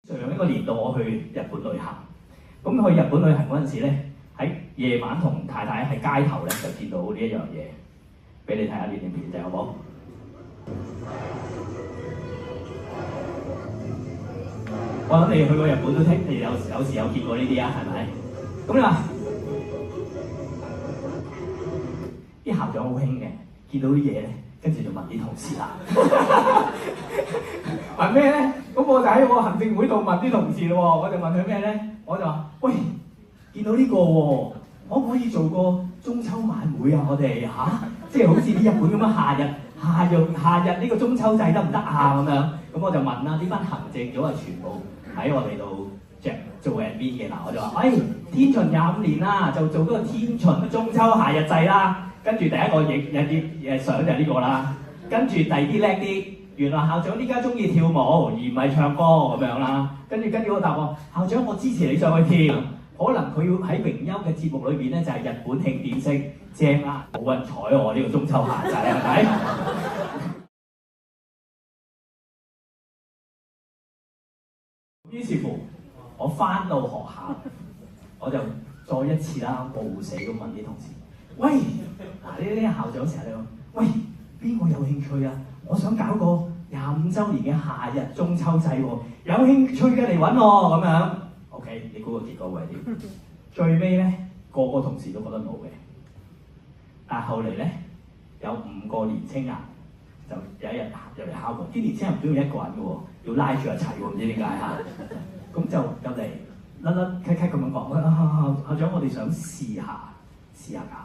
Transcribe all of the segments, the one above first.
上一個年度我去日本旅行，咁去日本旅行嗰陣時咧，喺夜晚同太太喺街頭咧就見到呢一樣嘢，俾你睇下呢段片仔好冇？我諗你去過日本都聽，你有時有見過呢啲啊，係咪？咁你話啲校長好興嘅，見到啲嘢咧，跟住就問啲同事啦。問咩咧？咁我就喺我行政會度問啲同事咯喎，我就問佢咩咧？我就話：喂，見到呢個喎，可唔可以做個中秋晚會啊？我哋即係好似啲日本咁樣夏日呢個中秋祭得唔得啊？咁樣，咁我就問啦，呢班行政組係全部喺我哋度做 admin 嘅嗱，我就話：天巡25年啦，就做嗰個天巡中秋夏日祭啦。跟住第一個影有啲相就係呢個啦，跟住第二啲叻啲，原來校長呢家中意跳舞而唔係唱歌咁樣啦。跟住我答我校長，我支持你上去跳，可能佢要喺榮休嘅節目裏邊咧就係日本慶典式，正啦，冇人睬我呢個中秋夏祭係咪？於是乎，我翻到學校，我就再一次啦，冒死咁問啲同事。喂，嗱呢啲校長成日都講，喂，邊個有興趣啊？我想搞個25週年嘅夏日中秋祭喎，有興趣嘅嚟揾我咁樣。OK， 你估個結果會係點？最尾咧，個同事都覺得冇嘅，但係後嚟咧，有5個年青人就有一日入嚟敲門，啲年青人唔中意一個人嘅喎，要拉住一齊喎，唔知點解嚇。咁就入嚟甩甩咳咳咁樣講，校長，我哋想試下搞。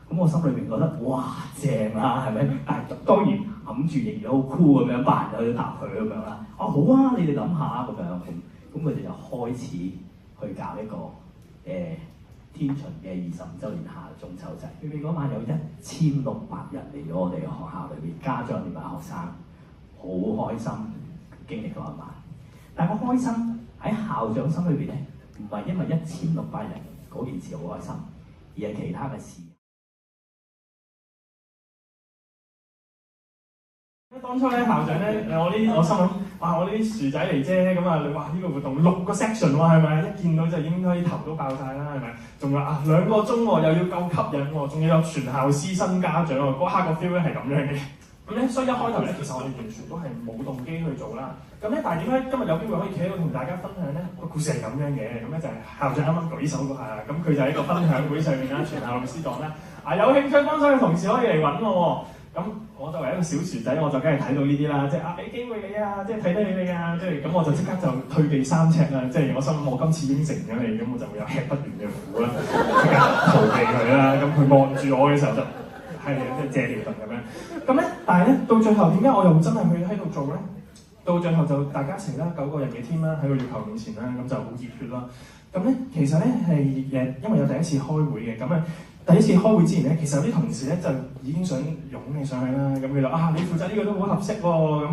咁我心裏面覺得哇正啦，係咪？但係當然揞住仍然好酷咁樣扮咗去答佢咁樣啦。好啊，你哋諗下咁樣，咁佢哋就開始去搞一個天巡嘅25週年夏中秋祭。佢哋嗰晚有1600人嚟咗我哋嘅學校裏邊，家長同埋學生好開心經歷嗰一晚。但係我開心喺校長心裏邊咧，唔係因為1600人嗰件事好開心，而係其他嘅事。當初咧校長咧，我心諗，哇！我呢啲薯仔嚟啫，咁啊，你話呢個活動6個 section 喎，係咪？一見到就應該頭都爆晒啦，係咪？仲有2個鐘喎，又要夠吸引喎，仲要有全校師生家長喎，嗰刻個 feel 咧係咁樣嘅。咁咧，所以一開頭咧，其實我哋完全都係冇動機去做啦。咁咧，但係點解今日有機會可以企喺度同大家分享咧？個故事係咁樣嘅，咁咧就係校長啱啱舉手嗰下，咁佢就喺個分享會上面啦，全校老師講啦，有興趣幫手嘅同事可以嚟揾我喎。咁我作為一個小薯仔，我就梗係睇到呢啲啦，即係俾機會你啊，即係睇低你啊，即係咁我就即刻就退避3尺啦，即係我心諗我今次應承咗你，咁我就會有吃不完嘅苦啦，即刻逃避佢啦。咁佢望住我嘅時候就係即係借條盾咁樣。咁咧，但係咧到最後點解我又真係去喺度做咧？到最後就大家一齊啦，9個人嘅 team 啦，喺個月球面前啦，咁就好熱血啦。咁咧其實咧係因為有第一次開會嘅，咁第一次開會之前咧，其實有啲同事咧就已經想擁你上去啦，咁佢就你負責呢個都好合適喎，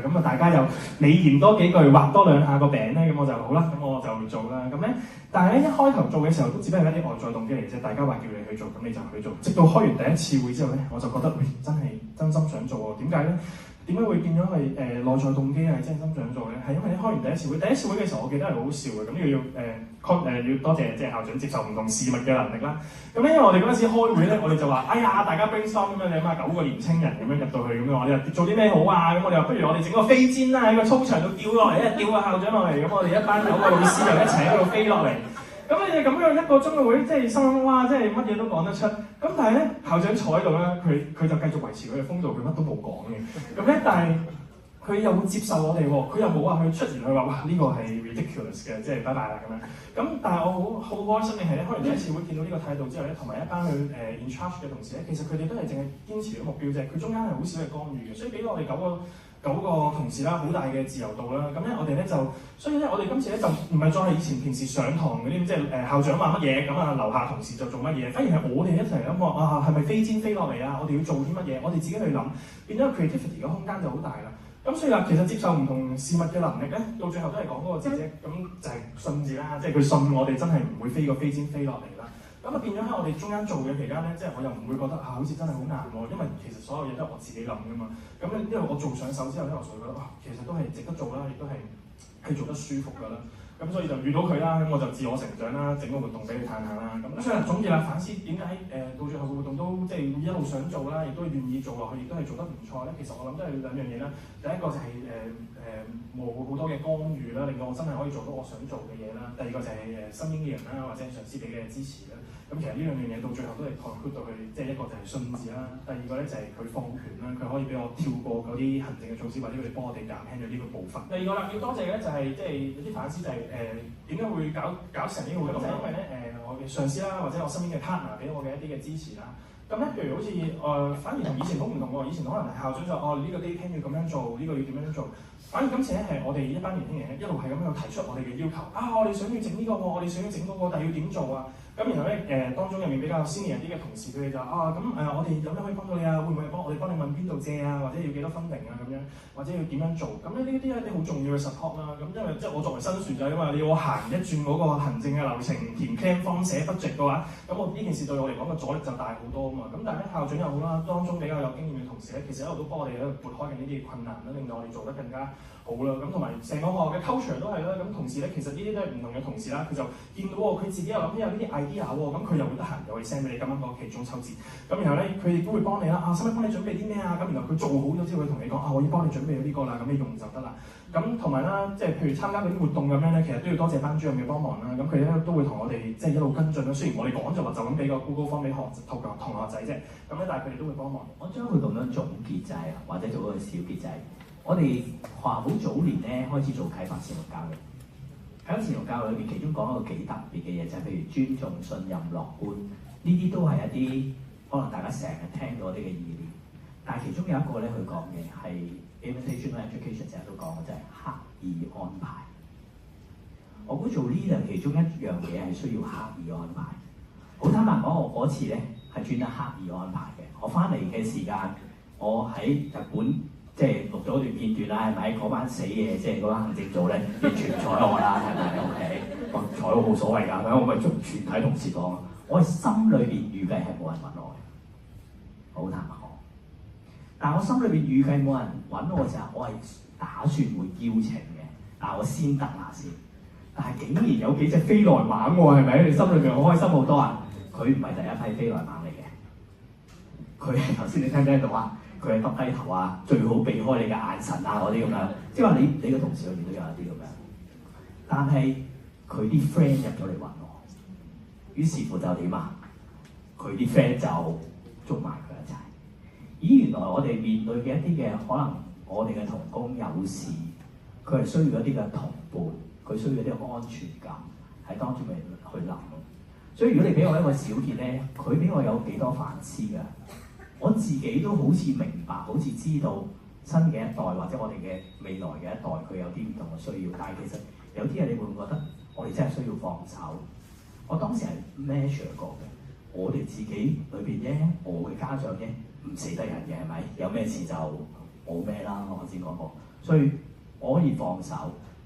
咁大家又你言多幾句，畫多2下個餅咧，咁我就好啦，咁我就做啦，咁咧，但係咧一開頭做嘅時候都只不過係一啲外在動機嚟啫，大家話叫你去做，咁你就去做，直到開完第一次會之後咧，我就覺得真心想做喎，點解咧？點解會變咗係內在動機係真心想做咧？係因為你開完第一次會嘅時候，我記得係好好笑嘅。咁呢個要多謝即係校長接受唔同事物嘅能力啦。咁咧因為我哋嗰陣時開會咧，我哋就話大家 brainstorm 咁樣，你諗下9個年青人咁樣入到去咁樣，我哋話做啲咩好啊？咁我哋話不如我哋整個飛氈啦，喺個操場度吊落嚟，吊個校長落嚟，咁我哋一班9個老師又一齊喺度飛落嚟。咁你哋咁樣1個鐘嘅會，即係心諗哇，即係乜嘢都講得出。咁但係咧，校長坐喺度咧，佢就繼續維持佢嘅風度，佢乜都冇講嘅。咁咧，但係佢又會接受我哋喎，佢又冇話去出言去話哇呢個係 ridiculous 嘅，即係拜拜啦咁樣。咁但係我好開心嘅係咧，開完第一次會見到呢個態度之後咧，同埋一班去in charge 嘅同事咧，其實佢哋都係淨係堅持個目標啫，佢中間係好少嘅干預嘅，所以俾到我哋9個同事啦，好大嘅自由度啦。咁咧，我哋咧就，所以咧，我哋今次咧就唔係再係以前平時上堂嗰啲，即係校長話乜嘢，咁樓下同事就做乜嘢，反而係我哋一齊諗話係咪飛氈飛落嚟啊？我哋要做啲乜嘢？我哋自己去諗，變咗 creativity 嘅空間就好大啦。咁所以其實接受唔同事物嘅能力咧，到最後都係講嗰個字啫。咁就係信字啦，即係佢信我哋真係唔會飛個飛氈飛落嚟啦。咁變咗喺我哋中間做嘅期間咧，即係我又唔會覺得好似真係好難喎，因為其實所有嘢都係我自己諗噶嘛。咁因為我做上手之後咧，我就會覺得其實都係值得做啦，亦都係係做得舒服㗎啦。咁所以就遇到佢啦，咁我就自我成長啦，整個活動俾佢睇下啦。咁所以總結啦，反思點解到最後個活動都即係一路想做啦，亦都願意做落去，亦都係做得唔錯咧。其實我諗都係兩樣嘢啦。第一個就係冇好多嘅干預啦，令到我真係可以做到我想做嘅嘢啦。第二個就係身邊嘅人啦，或者上司俾嘅支持啦。咁其實呢兩樣嘢到最後都係概括到佢，即係一個就係信字啦，第二個咧就係佢放權啦，佢可以俾我跳過嗰啲行政嘅措施，或者佢哋幫我哋減輕咗呢個部分。第二個啦，要多謝嘅咧就係即係有啲反思就係點解會搞成呢個活動？就係因為咧我嘅上司啦，或者我身邊嘅 partner 俾我嘅一啲嘅支持啦。咁咧，譬如好似反而同以前好唔同喎。以前可能係校長就呢個 day plan 要咁樣做，呢個要點樣做。反而今次咧係我哋一班年輕人咧，一路係咁樣提出我哋嘅要求。我哋想要整呢個喎，我哋想要整嗰個，但係要點做啊？咁然後咧當中入面比較 senior 啲嘅同事，佢哋就我哋有咩可以幫到你啊？會唔會我哋幫你問邊度借啊？或者要幾多funding啊？咁樣或者要點樣做？咁咧呢啲係啲好重要嘅 support 啦。咁因為即係我作為新船仔啊嘛，你要我行一轉嗰個行政嘅流程，填 plan form 寫 budget 嘅話，咁我呢件事對我嚟講嘅阻力就大好多啊嘛。咁但係咧校長又好啦，當中比較有經驗嘅同事咧，其實一路都幫我哋喺度撥開緊呢啲困難啦，令到我哋做得更加好啦。咁同埋成個學校嘅 culture 都係啦。咁同時咧，其實呢啲都係唔同嘅同事啦，佢就見到佢自己又諗起有呢啲 idea 喎，咁佢又會得閒又會 send 俾你。咁啱嗰期中秋節，咁然後咧佢亦都會幫你啦。使唔使幫你準備啲咩啊？咁然後佢做好咗之後，佢同你講我已經幫你準備咗呢個啦，咁你用就得啦。咁同埋啦，即係譬如參加嗰啲活動咁樣咧，其實都要多謝班主任嘅幫忙啦。咁佢咧都會同我哋即係一路跟進啦。雖然我哋講就話就咁俾個 Google Form 俾同學仔啫，咁咧但係佢哋都會幫忙。我將佢咁樣總結就係或者做一個小結就係，我哋學校好早年咧開始做啟發性教育。喺前途教育裏邊，其中講一個幾特別嘅嘢，就係譬如尊重、信任、樂觀，呢啲都係一啲可能大家成日聽到啲嘅意念。但係其中有一個咧，佢講嘅係 invitational education，成日都講嘅就係刻意安排。我估做 leader 其中一樣嘢係需要刻意安排。好坦白講，我嗰次咧係專登刻意安排嘅。我翻嚟嘅時間，我喺日本。即係錄咗段片段啦，係咪？嗰班死嘢，即係嗰班行政組咧，完全唔睬我啦，係咪？OK，我睬我冇所謂㗎，咁我咪同全體同事講，我係心裏邊預計係冇人揾我嘅，好坦白講。但係我心裏邊預計冇人揾我嘅時候，我係打算會邀請嘅，但係我先得下先。但係竟然有幾隻飛來猛喎，係咪？你心裏邊好開心好多啊！佢唔係第一批飛來猛嚟嘅，佢係頭先你聽唔聽到啊？佢係耷低頭啊，最好避開你嘅眼神啊嗰啲咁樣，即係話你嘅同事裏面都有一啲咁樣，但係佢啲 friend 入咗嚟揾我，於是乎就點啊？佢啲 friend 就捉埋佢一齊。咦，原來我哋面對嘅一啲嘅可能，我哋嘅同工有事，佢係需要一啲嘅同伴，佢需要一啲安全感，喺當中咪去諗。所以如果你俾我一個小結咧，佢俾我有幾多反思㗎？我自己都好似明白，好似知道新嘅一代或者我哋嘅未來嘅一代，佢有啲唔同嘅需要。但係其實有啲嘢你會唔會覺得我哋真係需要放手？我當時係 measure 過嘅，我哋自己裏邊啫，我嘅家長啫，唔死得人嘅係咪？有咩事就冇咩啦，我先講過。所以我可以放手，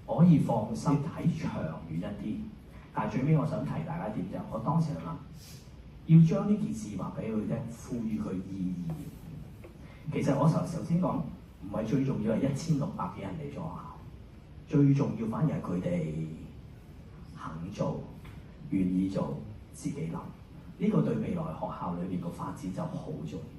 我可以放心睇長遠一啲。但係最尾我想提大家一點就，我當時係諗。要將呢件事話俾佢聽，賦予佢意義。其實我頭先講，唔係最重要係1600幾人嚟咗學校，最重要反而係佢哋肯做、願意做、自己諗。呢個對未來學校裏邊個發展就好重要。